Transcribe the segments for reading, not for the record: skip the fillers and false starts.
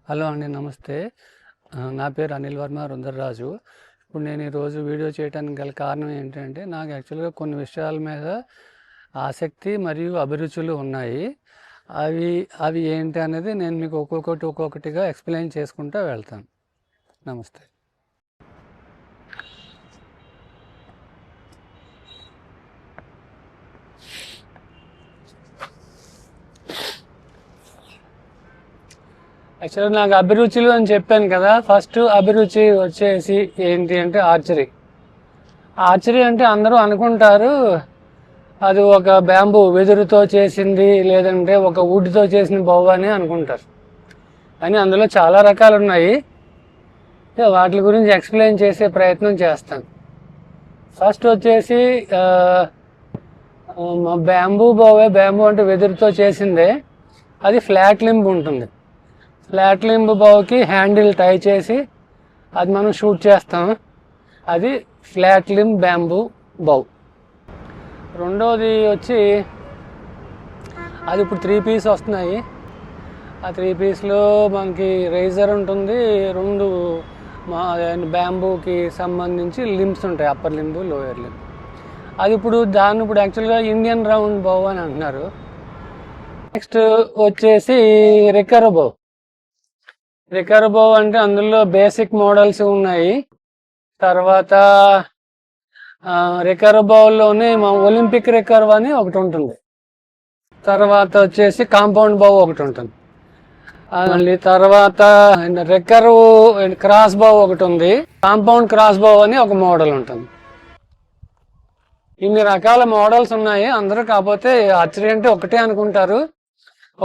Hello అండి, నమస్తే. నా పేరు అనిల్ వర్మ రుందర్రాజు. ఇప్పుడు నేను ఈరోజు వీడియో చేయడానికి గల కారణం ఏంటంటే, నాకు యాక్చువల్గా కొన్ని విషయాల మీద ఆసక్తి మరియు అభిరుచులు ఉన్నాయి. అవి అవి ఏంటి అనేది నేను మీకు ఒక్కొక్కటిగా ఎక్స్ప్లెయిన్ చేసుకుంటూ వెళ్తాను. నమస్తే. యాక్చువల్గా నాకు అభిరుచులు అని చెప్పాను కదా. ఫస్ట్ అభిరుచి వచ్చేసి ఏంటి అంటే ఆర్చరీ. ఆర్చరీ అంటే అందరూ అనుకుంటారు అది ఒక బ్యాంబూ వెదురుతో చేసింది, లేదంటే ఒక వుడ్తో చేసిన బౌ అని అనుకుంటారు. కానీ అందులో చాలా రకాలు ఉన్నాయి. వాటి గురించి ఎక్స్ప్లెయిన్ చేసే ప్రయత్నం చేస్తాను. ఫస్ట్ వచ్చేసి బ్యాంబూ బౌవే. బ్యాంబూ అంటే వెదురుతో చేసిందే. అది ఫ్లాట్ లింబ్ ఉంటుంది. ఫ్లాట్ లింబ్ బౌకి హ్యాండిల్ టై చేసి అది మనం షూట్ చేస్తాం. అది ఫ్లాట్ లింబ్ బ్యాంబూ బౌ. రెండోది వచ్చి అది ఇప్పుడు 3 పీస్ వస్తున్నాయి. ఆ 3 పీస్లో మనకి రైజర్ ఉంటుంది, 2 బ్యాంబూకి సంబంధించి లింబ్స్ ఉంటాయి, అప్పర్ లింబు లోయర్ లింబ్. అది ఇప్పుడు యాక్చువల్గా ఇండియన్ రౌండ్ బౌ అని అంటున్నారు. నెక్స్ట్ వచ్చేసి రికర్ బౌ. రికర్ బౌ అంటే అందులో బేసిక్ మోడల్స్ ఉన్నాయి. తర్వాత రికర్ బౌల్లోనే ఒలింపిక్ రికర్వ్ అని ఒకటి ఉంటుంది. తర్వాత వచ్చేసి కాంపౌండ్ బౌ ఒకటి ఉంటుంది. మళ్ళీ తర్వాత రికర్వ్ క్రాస్ బౌ ఒకటి ఉంది. కాంపౌండ్ క్రాస్ బౌ అని ఒక మోడల్ ఉంటుంది. ఇన్ని రకాల మోడల్స్ ఉన్నాయి అందరూ. కాకపోతే ఆర్చరీ అంటే ఒకటే అనుకుంటారు.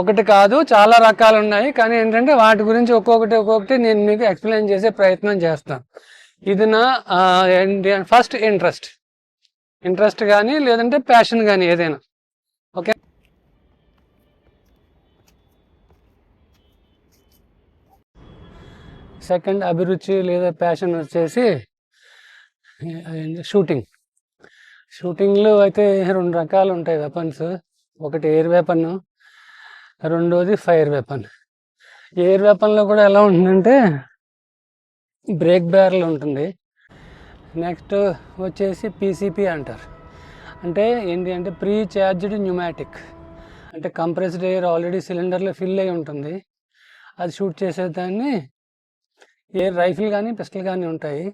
ఒకటి కాదు, చాలా రకాలు ఉన్నాయి. కానీ ఏంటంటే వాటి గురించి ఒక్కొక్కటి నేను మీకు ఎక్స్ప్లెయిన్ చేసే ప్రయత్నం చేస్తాను. ఇది నా ఫస్ట్ ఇంట్రెస్ట్ కానీ లేదంటే ప్యాషన్ కానీ ఏదైనా. ఓకే. సెకండ్ అభిరుచి లేదా ప్యాషన్ వచ్చేసి షూటింగ్లో అయితే 2 రకాలు ఉంటాయి వెపన్స్. ఒకటి ఎయిర్ వెపన్, రెండోది ఫైర్ వెపన్. ఎయిర్ వెపన్లో కూడా ఎలా ఉంటుందంటే బ్రేక్ బ్యారల్ ఉంటుంది. నెక్స్ట్ వచ్చేసి పీసీపీ అంటారు. అంటే ఏంటి అంటే ప్రీ చార్జ్డ్ న్యూమాటిక్. అంటే కంప్రెస్డ్ ఎయిర్ ఆల్రెడీ సిలిండర్లో ఫిల్ అయి ఉంటుంది. అది షూట్ చేసేదాన్ని ఎయిర్ రైఫిల్ కానీ పిస్టల్ కానీ ఉంటాయి.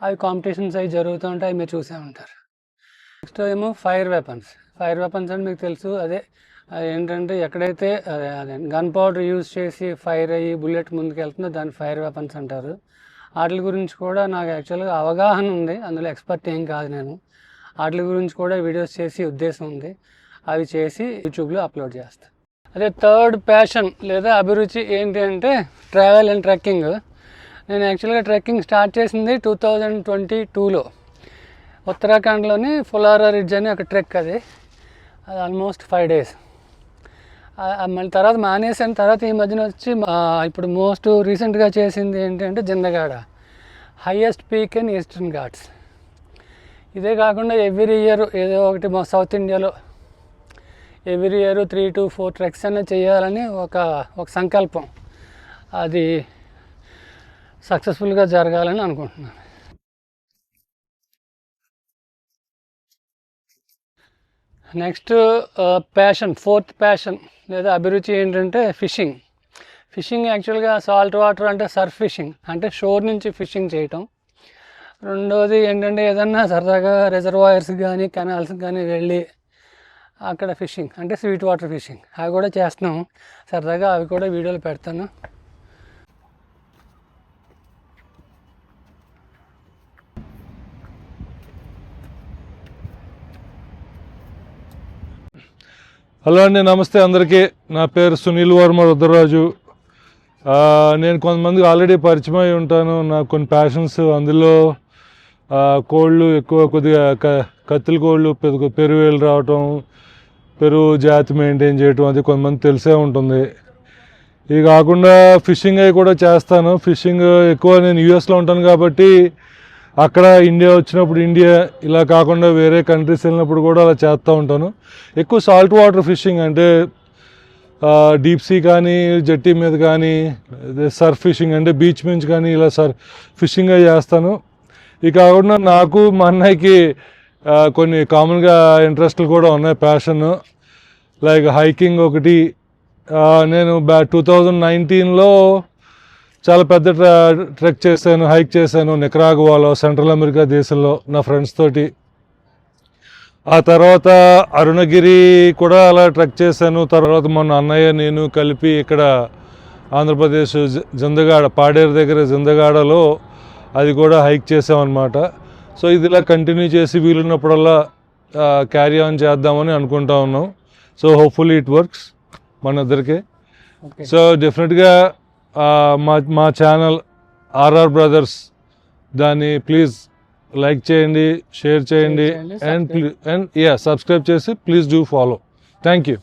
అవి కాంపిటీషన్స్ అవి జరుగుతూ ఉంటాయి, మీరు చూసే ఉంటారు. నెక్స్ట్ ఏమో ఫైర్ వెపన్స్ అంటే మీకు తెలుసు. అదే ఏంటంటే ఎక్కడైతే అదే గన్ పౌడర్ యూజ్ చేసి ఫైర్ అయ్యి బుల్లెట్ ముందుకు వెళ్తుందో దాన్ని ఫైర్ వెపన్స్ అంటారు. వాటి గురించి కూడా నాకు యాక్చువల్గా అవగాహన ఉంది. అందులో ఎక్స్పర్ట్ ఏం కాదు నేను. వాటి గురించి కూడా వీడియోస్ చేసి ఉద్దేశం ఉంది. అవి చేసి యూట్యూబ్లో అప్లోడ్ చేస్తాను. అదే థర్డ్ ప్యాషన్ లేదా అభిరుచి ఏంటి అంటే ట్రావెల్ అండ్ ట్రెక్కింగ్. నేను యాక్చువల్గా ట్రెక్కింగ్ స్టార్ట్ చేసింది 2022లో. ఉత్తరాఖండ్లోని ఫులారా రిడ్జ్ అని ఒక ట్రెక్. అది ఆల్మోస్ట్ 5 days. మళ్ళీ తర్వాత మానేసిన తర్వాత ఈ మధ్యన వచ్చి ఇప్పుడు మోస్ట్ రీసెంట్గా చేసింది ఏంటంటే Jindhagada, highest peak in eastern Ghats. ఇదే కాకుండా ఎవ్రీ ఇయర్ ఏదో ఒకటి మా సౌత్ ఇండియాలో ఎవ్రీ ఇయర్ 3 to 4 ట్రెక్స్ అనేది చేయాలని ఒక సంకల్పం. అది సక్సెస్ఫుల్గా జరగాలని అనుకుంటున్నాను. నెక్స్ట్ ఫోర్త్ ప్యాషన్ లేదా అభిరుచి ఏంటంటే ఫిషింగ్. యాక్చువల్గా సాల్ట్ వాటర్ అంటే సర్ఫ్ ఫిషింగ్, అంటే షోర్ నుంచి ఫిషింగ్ చేయటం. రెండోది ఏంటంటే ఏదన్నా సరదాగా రిజర్వాయర్స్ కానీ కెనాల్స్ కానీ వెళ్ళి అక్కడ ఫిషింగ్, అంటే స్వీట్ వాటర్ ఫిషింగ్. అవి కూడా చేస్తున్నాం సరదాగా. అవి కూడా వీడియోలు పెడతాను. హలో అండి, నమస్తే అందరికీ. నా పేరు సునీల్ వర్మ రుద్రరాజు. నేను కొంతమందికి ఆల్రెడీ పరిచయం అయి ఉంటాను. నాకు కొన్ని ప్యాషన్స్, అందులో కోళ్ళు ఎక్కువ, కొద్దిగా కత్తిల కోళ్ళు, పెరువేలు రావటం, పెరుగు జాతి మెయింటైన్ చేయటం, అది కొంతమంది తెలిసే ఉంటుంది. ఇది కాకుండా ఫిషింగ్ అవి కూడా చేస్తాను. ఫిషింగ్ ఎక్కువ నేను యూఎస్లో ఉంటాను కాబట్టి అక్కడ ఇండియా వచ్చినప్పుడు ఇండియా, ఇలా కాకుండా వేరే కంట్రీస్ వెళ్ళినప్పుడు కూడా అలా చేస్తూ ఉంటాను. ఎక్కువ సాల్ట్ వాటర్ ఫిషింగ్, అంటే డీప్ సీ కానీ జట్టి మీద కానీ సర్ఫ్ ఫిషింగ్ అంటే బీచ్ నుంచి కానీ ఇలా ఫిషింగ్ చేస్తాను. ఇక కాకుండా నాకు మా అన్నయ్యకి కొన్ని కామన్గా ఇంట్రెస్ట్లు కూడా ఉన్నాయి, ప్యాషన్. లైక్ హైకింగ్ ఒకటి. నేను 2019లో చాలా పెద్ద ట్రెక్ చేశాను, హైక్ చేశాను నికరాగువాలో, సెంట్రల్ అమెరికా దేశంలో నా ఫ్రెండ్స్ తోటి. ఆ తర్వాత అరుణగిరి కూడా అలా ట్రెక్ చేశాను. తర్వాత మొన్న అన్నయ్య నేను కలిపి ఇక్కడ ఆంధ్రప్రదేశ్ జిందగాడ, పాడేరు దగ్గర జిందగాడలో అది కూడా హైక్ చేసామన్నమాట. సో ఇది ఇలా కంటిన్యూ చేసి వీలున్నప్పుడల్లా క్యారీ ఆన్ చేద్దామని అనుకుంటా ఉన్నాం. సో హోప్ఫుల్లీ ఇట్ వర్క్స్ మన ఇద్దరికి. సో డెఫినెట్గా మా ఛానల్ ఆర్ఆర్ బ్రదర్స్, దాన్ని ప్లీజ్ లైక్ చేయండి, షేర్ చేయండి, అండ్ సబ్స్క్రైబ్ చేసి please do follow. Thank you.